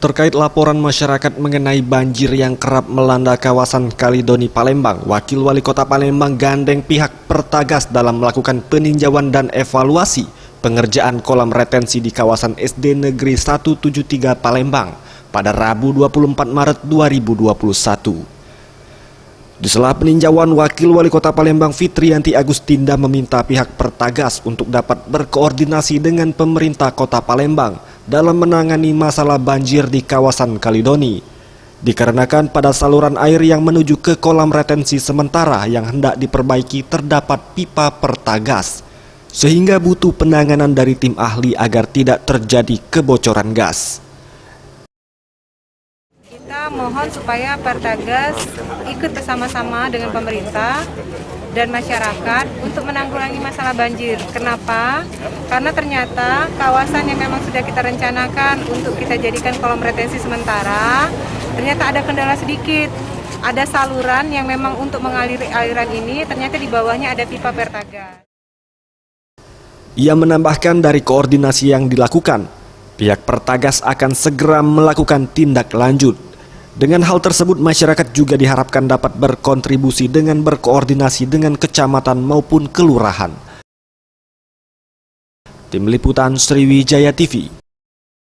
Terkait laporan masyarakat mengenai banjir yang kerap melanda kawasan Kalidoni, Palembang, Wakil Wali Kota Palembang gandeng pihak Pertagas dalam melakukan peninjauan dan evaluasi pengerjaan kolam retensi di kawasan SD Negeri 173 Palembang pada Rabu 24 Maret 2021. Di sela peninjauan, Wakil Wali Kota Palembang Fitriyanti Agustinda meminta pihak Pertagas untuk dapat berkoordinasi dengan pemerintah Kota Palembang dalam menangani masalah banjir di kawasan Kalidoni. Dikarenakan pada saluran air yang menuju ke kolam retensi sementara yang hendak diperbaiki terdapat pipa Pertagas, sehingga butuh penanganan dari tim ahli agar tidak terjadi kebocoran gas. Kita mohon supaya Pertagas ikut bersama-sama dengan pemerintah dan masyarakat untuk menanggulangi masalah banjir. Kenapa? Karena ternyata kawasan yang memang sudah kita rencanakan untuk kita jadikan kolam retensi sementara, ternyata ada kendala sedikit. Ada saluran yang memang untuk mengaliri aliran ini, ternyata di bawahnya ada pipa Pertagas. Ia menambahkan dari koordinasi yang dilakukan, pihak Pertagas akan segera melakukan tindak lanjut. Dengan hal tersebut, masyarakat juga diharapkan dapat berkontribusi dengan berkoordinasi dengan kecamatan maupun kelurahan. Tim Liputan Sriwijaya TV.